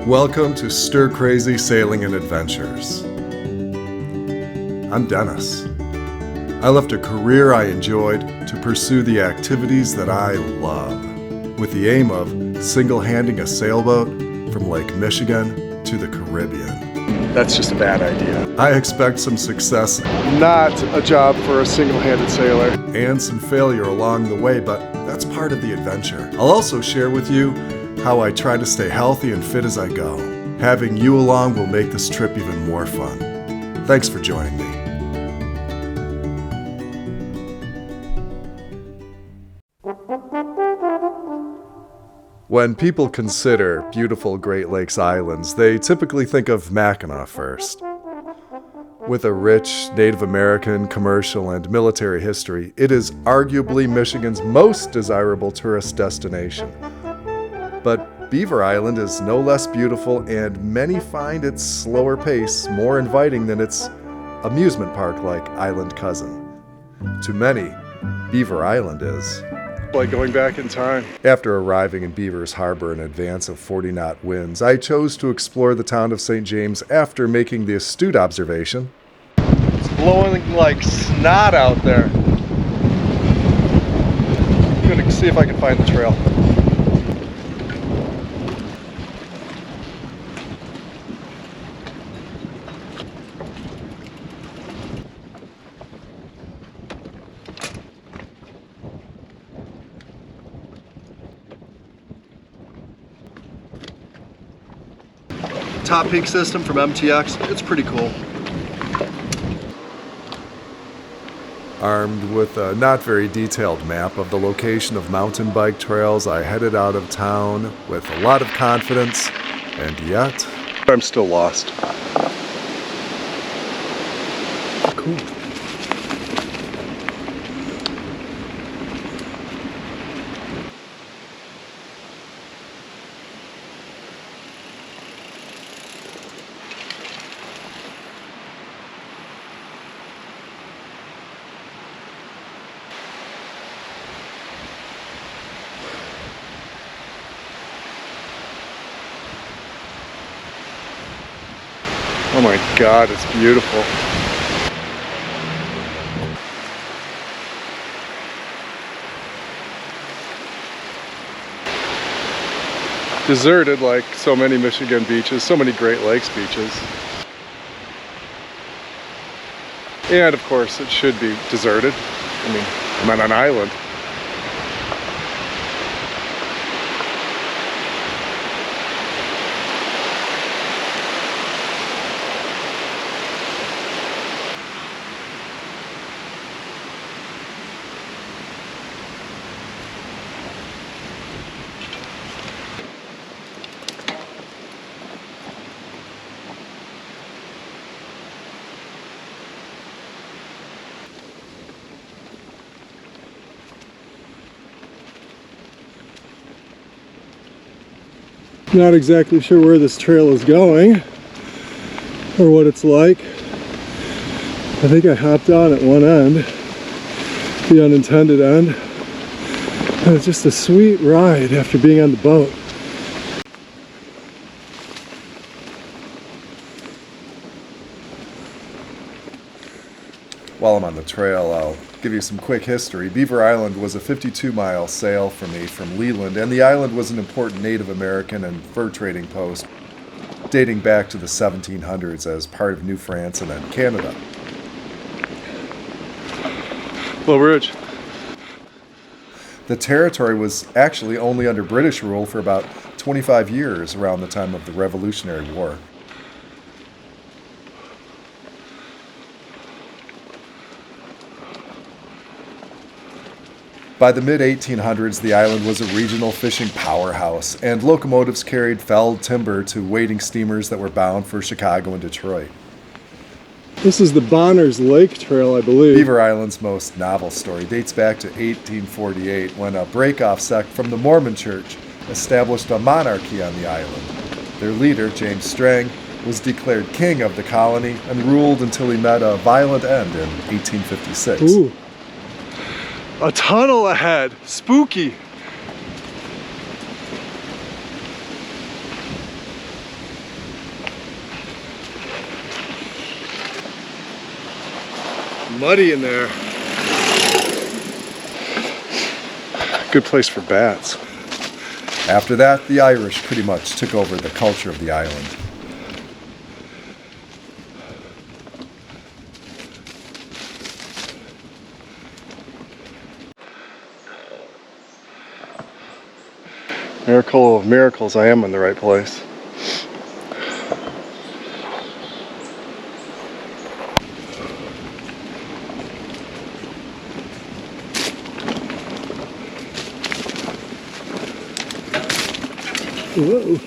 Welcome to Stir Crazy Sailing and Adventures. I'm Dennis. I left a career I enjoyed to pursue the activities that I love, with the aim of single-handing a sailboat from Lake Michigan to the Caribbean. That's just a bad idea. I expect some success, Not a job for a single-handed sailor. and some failure along the way, but that's part of the adventure. I'll also share with you how I try to stay healthy and fit as I go. Having you along will make this trip even more fun. Thanks for joining me. When people consider beautiful Great Lakes islands, they typically think of Mackinac first. With a rich Native American, commercial, and military history, it is arguably Michigan's most desirable tourist destination. But Beaver Island is no less beautiful, and many find its slower pace more inviting than its amusement park-like island cousin. To many, Beaver Island is Like going back in time. After arriving in Beaver's Harbor in advance of 40-knot winds, I chose to explore the town of St. James after making the astute observation. It's blowing like snot out there. I'm gonna see if I can find the trail. Top peak system from MTX, it's pretty cool. Armed with a not very detailed map of the location of mountain bike trails, I headed out of town with a lot of confidence, and yet I'm still lost. cool. Oh my God, it's beautiful. Deserted like so many Michigan beaches, so many Great Lakes beaches. And of course it should be deserted. I mean, I'm on an island. Not exactly sure where this trail is going or what it's like. I think I hopped on at one end, the unintended end. And it's just a sweet ride after being on the boat. While I'm on the trail, I'll give you some quick history. Beaver Island was a 52-mile sail for me from Leland, and the island was an important Native American and fur trading post dating back to the 1700s as part of New France and then Canada. Low Ridge. The territory was actually only under British rule for about 25 years around the time of the Revolutionary War. By the mid-1800s, the island was a regional fishing powerhouse, and locomotives carried felled timber to waiting steamers that were bound for Chicago and Detroit. This is the Bonners Lake Trail, I believe. Beaver Island's most novel story dates back to 1848, when a break-off sect from the Mormon Church established a monarchy on the island. Their leader, James Strang, was declared king of the colony and ruled until he met a violent end in 1856. Ooh. A tunnel ahead. Spooky. muddy in there. Good place for bats. After that, the Irish pretty much took over the culture of the island. Miracle of miracles, I am in the right place. Whoa.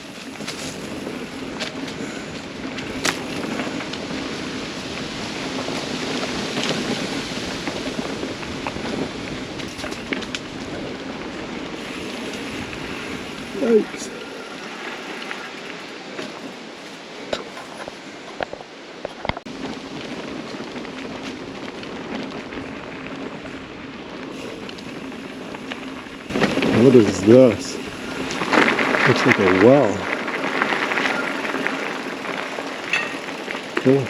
Yikes. What is this? Looks like a well. Cool.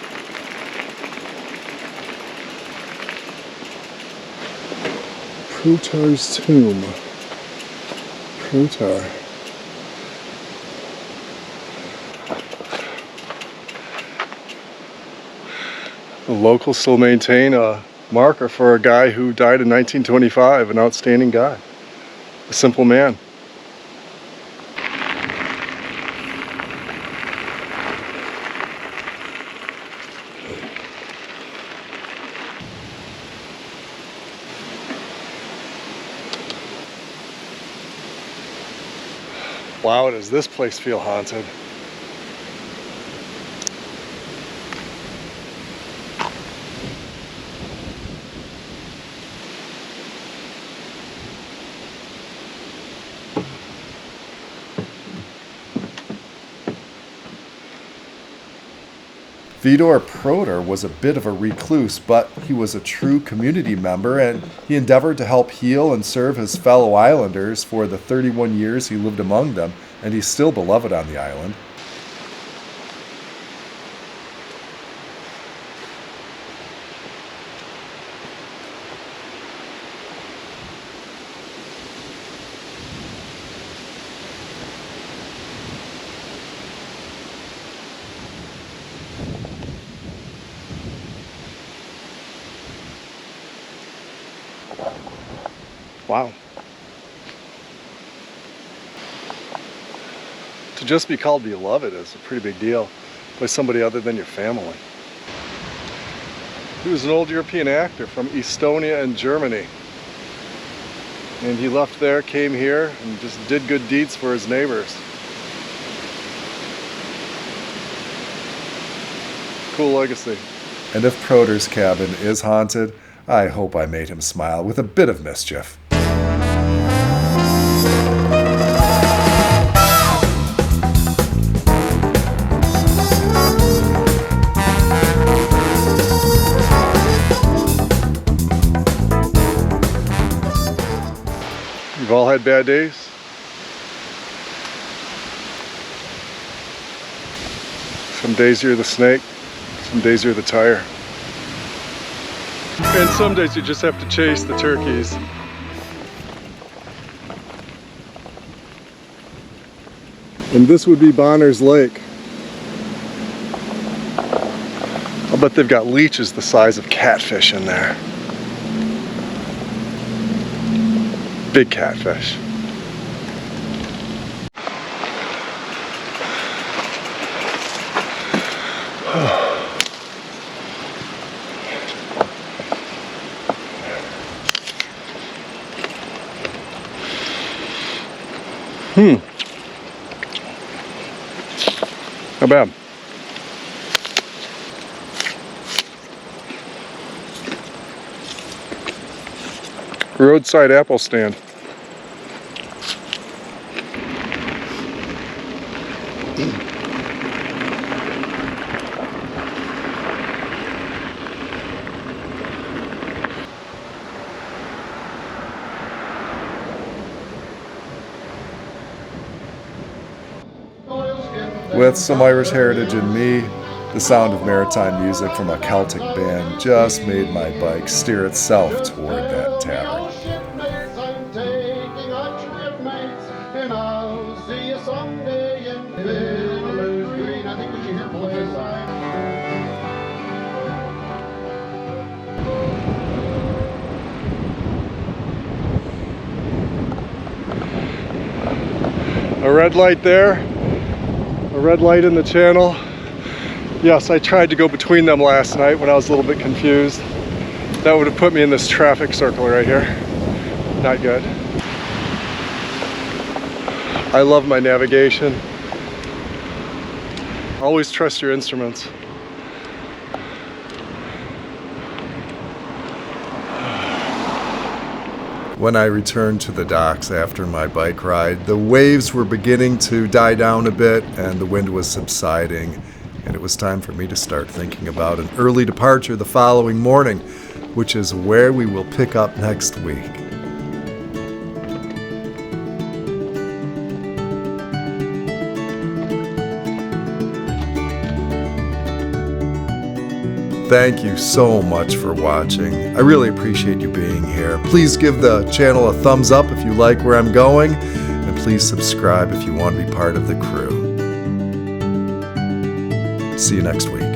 Protar's tomb. Protar. The locals still maintain a marker for a guy who died in 1925, an outstanding guy, a simple man. Wow, does this place feel haunted? Fyodor Protar was a bit of a recluse, but he was a true community member, and he endeavored to help heal and serve his fellow islanders for the 31 years he lived among them, and he's still beloved on the island. Wow. To just be called beloved is a pretty big deal by somebody other than your family. He was an old European actor from Estonia and Germany. And he left there, came here, and just did good deeds for his neighbors. Cool legacy. And if Protar's cabin is haunted, I hope I made him smile with a bit of mischief. We've all had bad days. Some days you're the snake, some days you're the tire. And some days you just have to chase the turkeys. And this would be Bonner's Lake. I'll bet they've got leeches the size of catfish in there. Big catfish. Not bad. Roadside apple stand. With some Irish heritage in me, The sound of maritime music from a Celtic band just made my bike steer itself toward that tavern. A red light there, a red light in the channel. Yes, I tried to go between them last night when I was a little bit confused. That would have put me in this traffic circle right here. Not good. I love my navigation. Always trust your instruments. When I returned to the docks after my bike ride, the waves were beginning to die down a bit and the wind was subsiding, and it was time for me to start thinking about an early departure the following morning, which is where we will pick up next week. Thank you so much for watching. I really appreciate you being here. Please give the channel a thumbs up if you like where I'm going, and please subscribe if you want to be part of the crew. See you next week.